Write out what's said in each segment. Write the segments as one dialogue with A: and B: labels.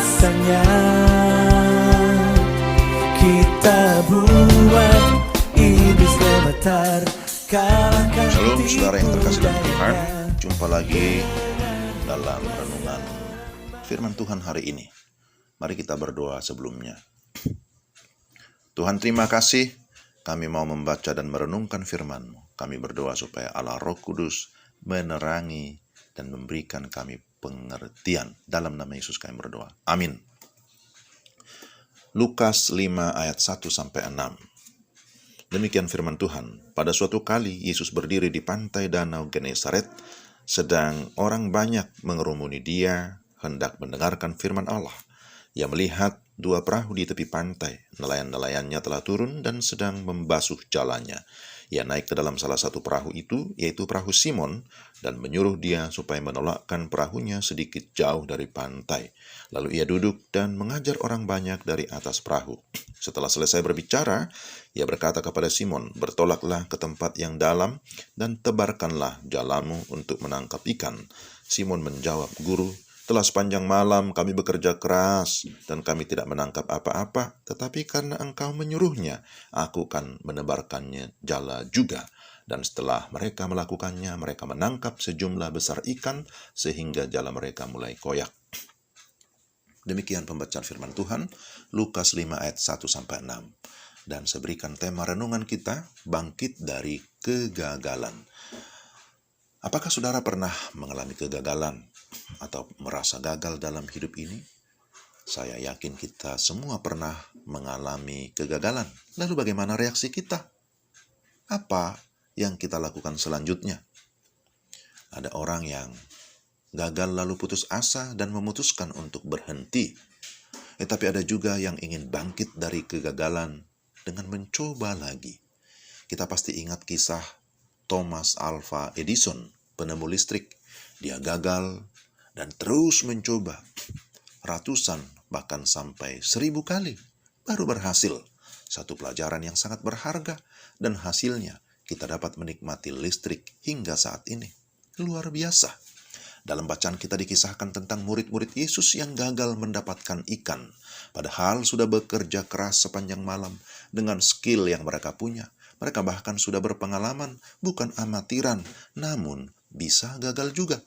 A: kuasanya. Kita buat iblis gemetar, kalahkan
B: Shalom saudara yang terkasih dalam
A: tipu
B: Tuhan.
A: daya.
B: Jumpa lagi dalam renungan firman Tuhan hari ini. Mari kita berdoa sebelumnya. Tuhan, terima kasih kami mau membaca dan merenungkan firman-Mu. Kami berdoa supaya Allah Roh Kudus menerangi dan memberikan kami pengertian. Dalam nama Yesus kami berdoa. Amin. Lukas 5 ayat 1-6. Demikian firman Tuhan. Pada suatu kali Yesus berdiri di pantai danau Genesaret, sedang orang banyak mengerumuni Dia hendak mendengarkan firman Allah. Ia melihat dua perahu di tepi pantai. Nelayan-nelayannya telah turun dan sedang membasuh jalannya. Ia naik ke dalam salah satu perahu itu, yaitu perahu Simon, dan menyuruh dia supaya menolakkan perahunya sedikit jauh dari pantai. Lalu ia duduk dan mengajar orang banyak dari atas perahu. Setelah selesai berbicara, ia berkata kepada Simon, "Bertolaklah ke tempat yang dalam dan tebarkanlah jalamu untuk menangkap ikan." Simon menjawab, "Guru, telah sepanjang malam kami bekerja keras dan kami tidak menangkap apa-apa, tetapi karena Engkau menyuruhnya, aku akan menebarkannya jala juga." Dan setelah mereka melakukannya, mereka menangkap sejumlah besar ikan sehingga jala mereka mulai koyak. Demikian pembacaan firman Tuhan, Lukas 5 ayat 1-6. Dan saya berikan tema renungan kita, bangkit dari kegagalan. Apakah saudara pernah mengalami kegagalan atau merasa gagal dalam hidup ini? Saya yakin kita semua pernah mengalami kegagalan. Lalu bagaimana reaksi kita? Apa yang kita lakukan selanjutnya? Ada orang yang gagal lalu putus asa dan memutuskan untuk berhenti. Tapi ada juga yang ingin bangkit dari kegagalan dengan mencoba lagi. Kita pasti ingat kisah Thomas Alva Edison, penemu listrik. Dia gagal dan terus mencoba. Ratusan bahkan sampai 1000 kali baru berhasil. Satu pelajaran yang sangat berharga dan hasilnya kita dapat menikmati listrik hingga saat ini. Luar biasa. Dalam bacaan kita dikisahkan tentang murid-murid Yesus yang gagal mendapatkan ikan. Padahal sudah bekerja keras sepanjang malam dengan skill yang mereka punya. Mereka bahkan sudah berpengalaman, bukan amatiran, namun bisa gagal juga.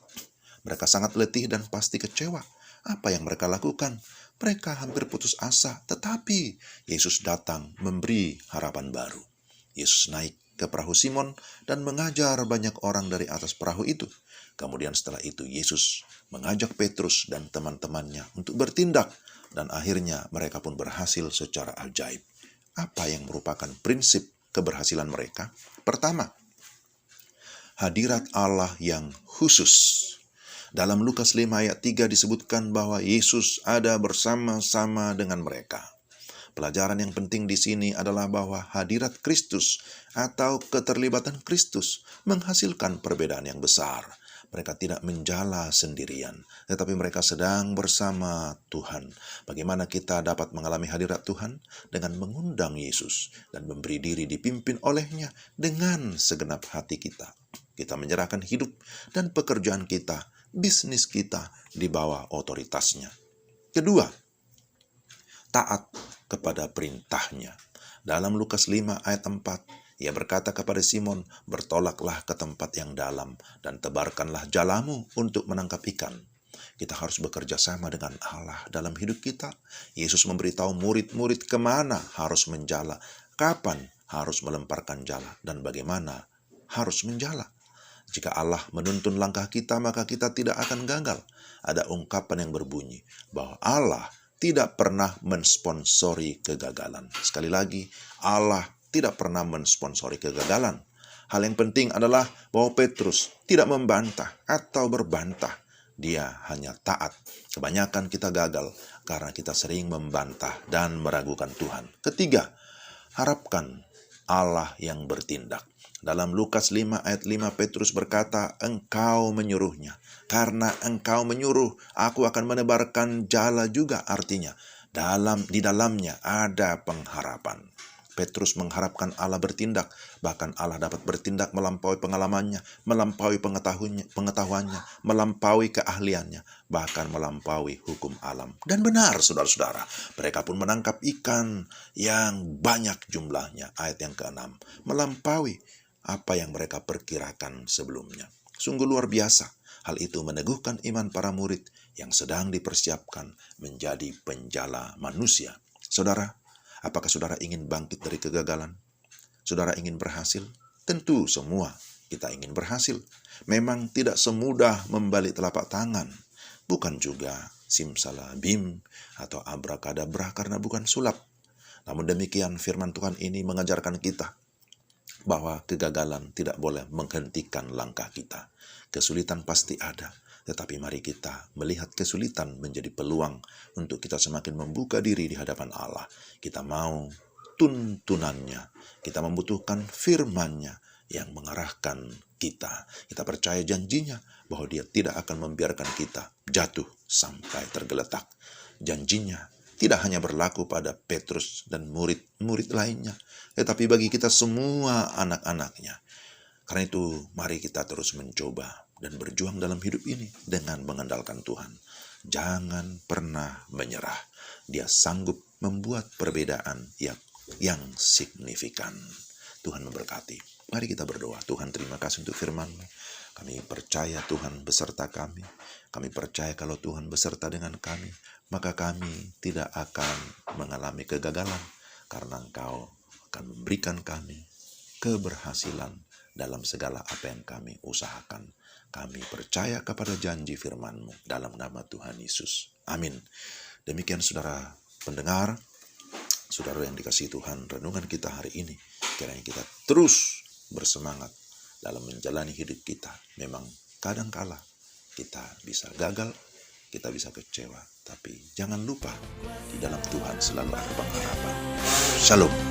B: Mereka sangat letih dan pasti kecewa. Apa yang mereka lakukan? Mereka hampir putus asa, tetapi Yesus datang memberi harapan baru. Yesus naik ke perahu Simon dan mengajar banyak orang dari atas perahu itu. Kemudian setelah itu Yesus mengajak Petrus dan teman-temannya untuk bertindak, dan akhirnya mereka pun berhasil secara ajaib. Apa yang merupakan prinsip keberhasilan mereka? Pertama, hadirat Allah yang khusus. Dalam Lukas 5 ayat 3 disebutkan bahwa Yesus ada bersama-sama dengan mereka. Pelajaran yang penting di sini adalah bahwa hadirat Kristus atau keterlibatan Kristus menghasilkan perbedaan yang besar. Mereka tidak menjala sendirian, tetapi mereka sedang bersama Tuhan. Bagaimana kita dapat mengalami hadirat Tuhan? Dengan mengundang Yesus dan memberi diri dipimpin olehnya dengan segenap hati kita. Kita menyerahkan hidup dan pekerjaan kita, bisnis kita di bawah otoritasnya. Kedua, taat kepada perintahnya. Dalam Lukas 5 ayat 4, ia berkata kepada Simon, "Bertolaklah ke tempat yang dalam dan tebarkanlah jalamu untuk menangkap ikan." Kita harus bekerja sama dengan Allah dalam hidup kita. Yesus memberitahu murid-murid kemana harus menjala, kapan harus melemparkan jala, dan bagaimana harus menjala. Jika Allah menuntun langkah kita, maka kita tidak akan gagal. Ada ungkapan yang berbunyi bahwa Allah tidak pernah mensponsori kegagalan. Sekali lagi, Allah tidak pernah mensponsori kegagalan. Hal yang penting adalah bahwa Petrus tidak membantah atau berbantah. Dia hanya taat. Kebanyakan kita gagal karena kita sering membantah dan meragukan Tuhan. Ketiga, harapkan Allah yang bertindak. Dalam Lukas 5 ayat 5 Petrus berkata, "Engkau menyuruhnya. Karena engkau menyuruh, aku akan menebarkan jala juga." Artinya, di dalamnya ada pengharapan. Petrus mengharapkan Allah bertindak, bahkan Allah dapat bertindak melampaui pengalamannya, melampaui pengetahuannya, melampaui keahliannya, bahkan melampaui hukum alam. Dan benar, saudara-saudara, mereka pun menangkap ikan yang banyak jumlahnya, ayat yang ke-6, melampaui apa yang mereka perkirakan sebelumnya. Sungguh luar biasa. Hal itu meneguhkan iman para murid yang sedang dipersiapkan menjadi penjala manusia. Saudara, apakah saudara ingin bangkit dari kegagalan? Saudara ingin berhasil? Tentu semua kita ingin berhasil. Memang tidak semudah membalik telapak tangan. Bukan juga simsalabim atau abrakadabra karena bukan sulap. Namun demikian firman Tuhan ini mengajarkan kita bahwa kegagalan tidak boleh menghentikan langkah kita. Kesulitan pasti ada, tetapi mari kita melihat kesulitan menjadi peluang untuk kita semakin membuka diri di hadapan Allah. Kita mau tuntunannya, kita membutuhkan firman-Nya yang mengarahkan kita. Kita percaya janjinya bahwa Dia tidak akan membiarkan kita jatuh sampai tergeletak. Janjinya tidak hanya berlaku pada Petrus dan murid-murid lainnya, tetapi bagi kita semua anak-anaknya. Karena itu, mari kita terus mencoba dan berjuang dalam hidup ini dengan mengandalkan Tuhan. Jangan pernah menyerah. Dia sanggup membuat perbedaan yang signifikan. Tuhan memberkati. Mari kita berdoa. Tuhan, terima kasih untuk firman-Mu. Kami percaya Tuhan beserta kami. Kami percaya kalau Tuhan beserta dengan kami, maka kami tidak akan mengalami kegagalan, karena Engkau akan memberikan kami keberhasilan dalam segala apa yang kami usahakan. Kami percaya kepada janji firman-Mu dalam nama Tuhan Yesus. Amin. Demikian saudara pendengar, saudara yang dikasihi Tuhan, renungan kita hari ini. Kiranya kita terus bersemangat dalam menjalani hidup kita. Memang kadangkala kita bisa gagal, kita bisa kecewa. Tapi jangan lupa, di dalam Tuhan selalu ada pengharapan. Shalom.